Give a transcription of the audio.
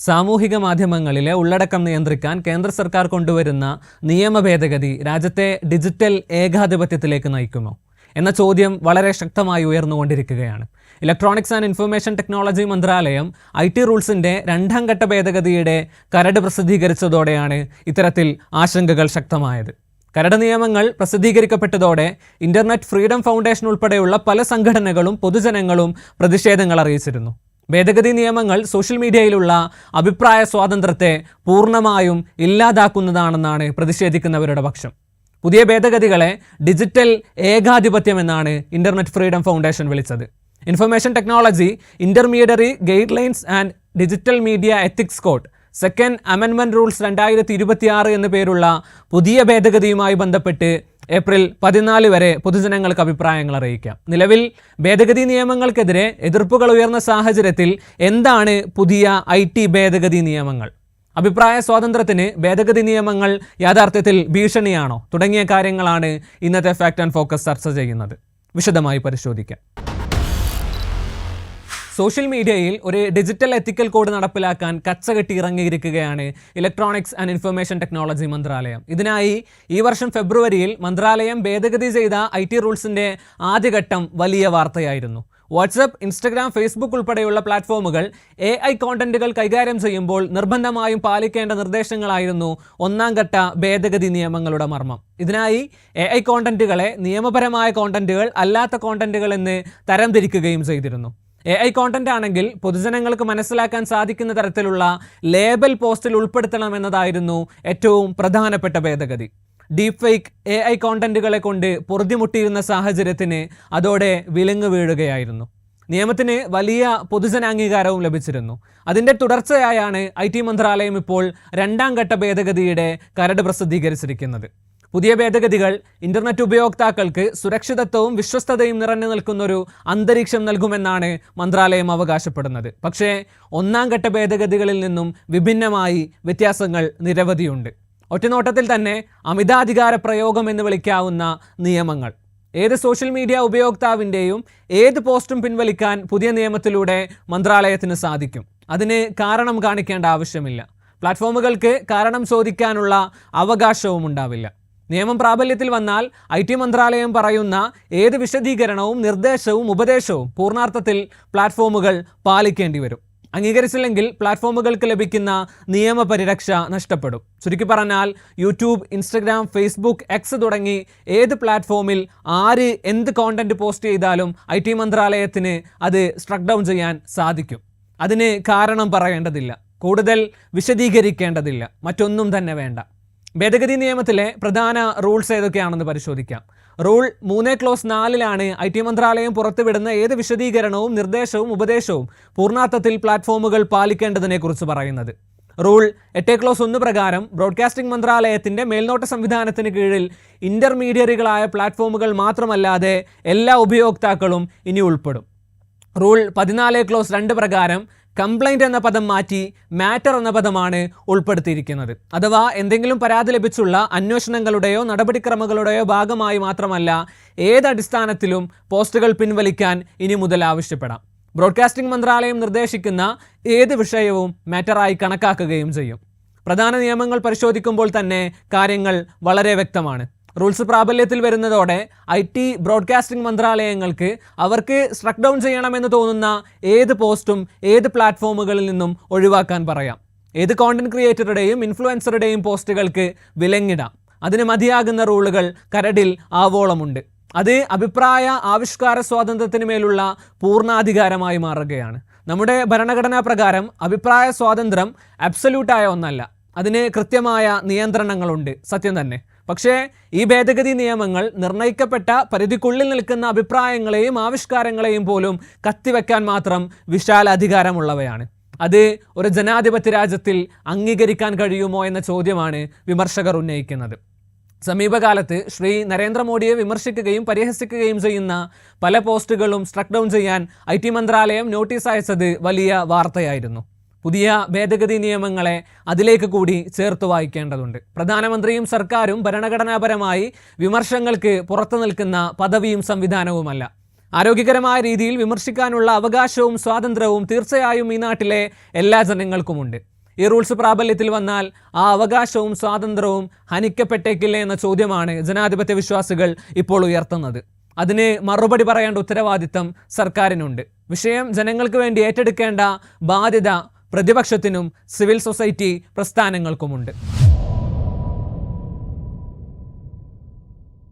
സാമൂഹിക മാധ്യമങ്ങളിലെ ഉള്ളടക്കം നിയന്ത്രിക്കാൻ കേന്ദ്ര സർക്കാർ കൊണ്ടുവരുന്ന നിയമ ഭേദഗതി രാജ്യത്തെ ഡിജിറ്റൽ ഏകാധിപത്യത്തിലേക്ക് നയിക്കുമോ എന്ന ചോദ്യം വളരെ ശക്തമായി ഉയർന്നുകൊണ്ടിരിക്കുകയാണ്. ഇലക്ട്രോണിക്സ് ആൻഡ് ഇൻഫർമേഷൻ ടെക്നോളജി മന്ത്രാലയം IT റൂൾസിൻ്റെ 2ാം ഘട്ട ഭേദഗതിയുടെ കരട് പ്രസിദ്ധീകരിച്ചതോടെയാണ് ഇത്തരത്തിൽ ആശങ്കകൾ ശക്തമായത്. കരട് നിയമങ്ങൾ പ്രസിദ്ധീകരിക്കപ്പെട്ടതോടെ ഇന്റർനെറ്റ് ഫ്രീഡം ഫൗണ്ടേഷൻ ഉൾപ്പെടെയുള്ള പല സംഘടനകളും പൊതുജനങ്ങളും പ്രതിഷേധങ്ങൾ അറിയിച്ചിരുന്നു. ഭേദഗതി നിയമങ്ങൾ സോഷ്യൽ മീഡിയയിലുള്ള അഭിപ്രായ സ്വാതന്ത്ര്യത്തെ പൂർണ്ണമായും ഇല്ലാതാക്കുന്നതാണെന്നാണ് പ്രതിഷേധിക്കുന്നവരുടെ പക്ഷം. പുതിയ ഭേദഗതികളെ ഡിജിറ്റൽ ഏകാധിപത്യം എന്നാണ് ഇന്റർനെറ്റ് ഫ്രീഡം ഫൗണ്ടേഷൻ വിളിച്ചത്. Information technology intermediary guide lines and digital media ethics code second amendment rules 2026 എന്ന പേരുള്ള പുതിയ ഭേദഗതിയുമായി ബന്ധപ്പെട്ട് ഏപ്രിൽ 14 വരെ പൊതുജനങ്ങൾക്ക് അഭിപ്രായങ്ങൾ അറിയിക്കാം. നിലവിൽ ഭേദഗതി നിയമങ്ങൾക്കെതിരെ എതിർപ്പുകൾ ഉയർന്ന സാഹചര്യത്തിൽ എന്താണ് പുതിയ IT ഭേദഗതി നിയമങ്ങൾ? അഭിപ്രായ സ്വാതന്ത്ര്യത്തിന് ഭേദഗതി നിയമങ്ങൾ യാഥാർത്ഥ്യത്തിൽ ഭീഷണിയാണോ? തുടങ്ങിയ കാര്യങ്ങളാണ് ഇന്നത്തെ ഫാക്ട് ആൻഡ് ഫോക്കസ് ചർച്ച ചെയ്യുന്നത്. വിശദമായി പരിശോധിക്കാം. സോഷ്യൽ മീഡിയയിൽ ഒരു ഡിജിറ്റൽ എത്തിക്കൽ കോഡ് നടപ്പിലാക്കാൻ കച്ചകെട്ടി ഇറങ്ങിയിരിക്കുകയാണ് ഇലക്ട്രോണിക്സ് ആൻഡ് ഇൻഫർമേഷൻ ടെക്നോളജി മന്ത്രാലയം. ഇതിനായി ഈ വർഷം ഫെബ്രുവരിയിൽ മന്ത്രാലയം ഭേദഗതി ചെയ്ത IT റൂൾസിൻ്റെ ആദ്യഘട്ടം വലിയ വാർത്തയായിരുന്നു. വാട്സപ്പ്, ഇൻസ്റ്റഗ്രാം, ഫേസ്ബുക്ക് ഉൾപ്പെടെയുള്ള പ്ലാറ്റ്ഫോമുകൾ AI കോണ്ടന്റുകൾ കൈകാര്യം ചെയ്യുമ്പോൾ നിർബന്ധമായും പാലിക്കേണ്ട നിർദ്ദേശങ്ങളായിരുന്നു 1ാം ഘട്ട ഭേദഗതി നിയമങ്ങളുടെ മർമ്മം. ഇതിനായി AI കോണ്ടന്റുകളെ നിയമപരമായ കോണ്ടന്റുകൾ, അല്ലാത്ത കോണ്ടന്റുകൾ എന്ന് തരംതിരിക്കുകയും ചെയ്തിരുന്നു. AI കോണ്ടന്റ് ആണെങ്കിൽ പൊതുജനങ്ങൾക്ക് മനസ്സിലാക്കാൻ സാധിക്കുന്ന തരത്തിലുള്ള ലേബൽ പോസ്റ്റിൽ ഉൾപ്പെടുത്തണമെന്നതായിരുന്നു ഏറ്റവും പ്രധാനപ്പെട്ട ഭേദഗതി. ഡീപ് ഫേക്ക് AI കോണ്ടന്റുകളെ കൊണ്ട് പൊറുതിമുട്ടിയിരുന്ന സാഹചര്യത്തിന് അതോടെ വിലങ്ങ് വീഴുകയായിരുന്നു. നിയമത്തിന് വലിയ പൊതുജനാംഗീകാരവും ലഭിച്ചിരുന്നു. അതിൻ്റെ തുടർച്ചയായാണ് IT മന്ത്രാലയം ഇപ്പോൾ 2ാം ഘട്ട ഭേദഗതിയുടെ കരട് പ്രസിദ്ധീകരിച്ചിരിക്കുന്നത്. പുതിയ ഭേദഗതികൾ ഇന്റർനെറ്റ് ഉപയോക്താക്കൾക്ക് സുരക്ഷിതത്വവും വിശ്വസ്തതയും നിറഞ്ഞു നിൽക്കുന്നൊരു അന്തരീക്ഷം നൽകുമെന്നാണ് മന്ത്രാലയം അവകാശപ്പെടുന്നത്. പക്ഷേ 1ാം ഘട്ട ഭേദഗതികളിൽ നിന്നും വിഭിന്നമായി വ്യത്യാസങ്ങൾ നിരവധിയുണ്ട്. ഒറ്റനോട്ടത്തിൽ തന്നെ അമിതാധികാര പ്രയോഗം എന്ന് വിളിക്കാവുന്ന നിയമങ്ങൾ. ഏത് സോഷ്യൽ മീഡിയ ഉപയോക്താവിൻ്റെയും ഏത് പോസ്റ്റും പിൻവലിക്കാൻ പുതിയ നിയമത്തിലൂടെ മന്ത്രാലയത്തിന് സാധിക്കും. അതിന് കാരണം കാണിക്കേണ്ട ആവശ്യമില്ല. പ്ലാറ്റ്ഫോമുകൾക്ക് കാരണം ചോദിക്കാനുള്ള അവകാശവും ഉണ്ടാവില്ല. നിയമം പ്രാബല്യത്തിൽ വന്നാൽ IT മന്ത്രാലയം പറയുന്ന ഏത് വിശദീകരണവും നിർദ്ദേശവും ഉപദേശവും പൂർണ്ണാർത്ഥത്തിൽ പ്ലാറ്റ്ഫോമുകൾ പാലിക്കേണ്ടി വരും. അംഗീകരിച്ചില്ലെങ്കിൽ പ്ലാറ്റ്ഫോമുകൾക്ക് ലഭിക്കുന്ന നിയമപരിരക്ഷ നഷ്ടപ്പെടും. ചുരുക്കി പറഞ്ഞാൽ യൂട്യൂബ്, ഇൻസ്റ്റഗ്രാം, ഫേസ്ബുക്ക്, X തുടങ്ങി ഏത് പ്ലാറ്റ്ഫോമിൽ ആര് എന്ത് കോണ്ടന്റ് പോസ്റ്റ് ചെയ്താലും IT മന്ത്രാലയത്തിന് അത് സ്ട്രക്ക് ഡൗൺ ചെയ്യാൻ സാധിക്കും. അതിന് കാരണം പറയേണ്ടതില്ല, കൂടുതൽ വിശദീകരിക്കേണ്ടതില്ല, മറ്റൊന്നും തന്നെ വേണ്ട. ഭേദഗതി നിയമത്തിലെ പ്രധാന റൂൾസ് ഏതൊക്കെയാണെന്ന് പരിശോധിക്കാം. റൂൾ 3 IT മന്ത്രാലയം പുറത്തുവിടുന്ന ഏത് വിശദീകരണവും നിർദ്ദേശവും ഉപദേശവും പൂർണ്ണാർത്ഥത്തിൽ പ്ലാറ്റ്ഫോമുകൾ പാലിക്കേണ്ടതിനെക്കുറിച്ച് പറയുന്നത്. റൂൾ 8 പ്രകാരം ബ്രോഡ്കാസ്റ്റിംഗ് മന്ത്രാലയത്തിൻ്റെ മേൽനോട്ട സംവിധാനത്തിന് കീഴിൽ ഇന്റർമീഡിയറികളായ പ്ലാറ്റ്ഫോമുകൾ മാത്രമല്ലാതെ എല്ലാ ഉപയോക്താക്കളും ഇനി ഉൾപ്പെടും. റൂൾ 14 പ്രകാരം കംപ്ലൈൻറ്റ് എന്ന പദം മാറ്റി മാറ്റർ എന്ന പദമാണ് ഉൾപ്പെടുത്തിയിരിക്കുന്നത്. അഥവാ എന്തെങ്കിലും പരാതി ലഭിച്ചുള്ള അന്വേഷണങ്ങളുടെയോ നടപടിക്രമങ്ങളുടെയോ ഭാഗമായി മാത്രമല്ല, ഏതടിസ്ഥാനത്തിലും പോസ്റ്റുകൾ പിൻവലിക്കാൻ ഇനി മുതൽ ആവശ്യപ്പെടാം. ബ്രോഡ്കാസ്റ്റിംഗ് മന്ത്രാലയം നിർദ്ദേശിക്കുന്ന ഏത് വിഷയവും മാറ്ററായി കണക്കാക്കുകയും ചെയ്യും. പ്രധാന നിയമങ്ങൾ പരിശോധിക്കുമ്പോൾ തന്നെ കാര്യങ്ങൾ വളരെ വ്യക്തമാണ്. റൂൾസ് പ്രാബല്യത്തിൽ വരുന്നതോടെ IT ബ്രോഡ്കാസ്റ്റിംഗ് മന്ത്രാലയങ്ങൾക്ക് അവർക്ക് സ്ട്രക്ക് ഡൗൺ ചെയ്യണമെന്ന് തോന്നുന്ന ഏത് പോസ്റ്റും ഏത് പ്ലാറ്റ്ഫോമുകളിൽ നിന്നും ഒഴിവാക്കാൻ പറയാം. ഏത് കോണ്ടന്റ് ക്രിയേറ്ററുടെയും ഇൻഫ്ലുവൻസറുടെയും പോസ്റ്റുകൾക്ക് വിലങ്ങിടാം. അതിന് മതിയാകുന്ന റൂളുകൾ കരടിൽ ആവോളമുണ്ട്. അത് അഭിപ്രായ ആവിഷ്കാര സ്വാതന്ത്ര്യത്തിന് മേലുള്ള പൂർണ്ണാധികാരമായി മാറുകയാണ്. നമ്മുടെ ഭരണഘടനാ പ്രകാരം അഭിപ്രായ സ്വാതന്ത്ര്യം അബ്സല്യൂട്ടായ ഒന്നല്ല, അതിന് കൃത്യമായ നിയന്ത്രണങ്ങളുണ്ട്, സത്യം തന്നെ. പക്ഷേ ഈ ഭേദഗതി നിയമങ്ങൾ നിർണയിക്കപ്പെട്ട പരിധിക്കുള്ളിൽ നിൽക്കുന്ന അഭിപ്രായങ്ങളെയും ആവിഷ്കാരങ്ങളെയും പോലും കത്തിവെക്കാൻ മാത്രം വിശാല അധികാരമുള്ളവയാണ്. അത് ഒരു ജനാധിപത്യ രാജ്യത്തിൽ അംഗീകരിക്കാൻ കഴിയുമോ എന്ന ചോദ്യമാണ് വിമർശകർ ഉന്നയിക്കുന്നത്. സമീപകാലത്ത് ശ്രീ നരേന്ദ്രമോദിയെ വിമർശിക്കുകയും പരിഹസിക്കുകയും ചെയ്യുന്ന പല പോസ്റ്റുകളും സ്ട്രക്ക് ഡൗൺ ചെയ്യാൻ IT മന്ത്രാലയം നോട്ടീസ് അയച്ചത് വലിയ വാർത്തയായിരുന്നു. പുതിയ ഭേദഗതി നിയമങ്ങളെ അതിലേക്ക് കൂടി ചേർത്ത് വായിക്കേണ്ടതുണ്ട്. പ്രധാനമന്ത്രിയും സർക്കാരും ഭരണഘടനാപരമായി വിമർശങ്ങൾക്ക് പുറത്തു നിൽക്കുന്ന പദവിയും സംവിധാനവുമല്ല. ആരോഗ്യകരമായ രീതിയിൽ വിമർശിക്കാനുള്ള അവകാശവും സ്വാതന്ത്ര്യവും തീർച്ചയായും ഈ നാട്ടിലെ എല്ലാ ജനങ്ങൾക്കുമുണ്ട്. ഈ റൂൾസ് പ്രാബല്യത്തിൽ വന്നാൽ ആ അവകാശവും സ്വാതന്ത്ര്യവും ഹനിക്കപ്പെട്ടേക്കില്ലേ എന്ന ചോദ്യമാണ് ജനാധിപത്യ വിശ്വാസികൾ ഇപ്പോൾ ഉയർത്തുന്നത്. അതിന് മറുപടി പറയേണ്ട ഉത്തരവാദിത്തം സർക്കാരിനുണ്ട്. വിഷയം ജനങ്ങൾക്ക് വേണ്ടി ഏറ്റെടുക്കേണ്ട ബാധ്യത പ്രതിപക്ഷത്തിനും സിവിൽ സൊസൈറ്റി പ്രസ്ഥാനങ്ങൾക്കുമുണ്ട്.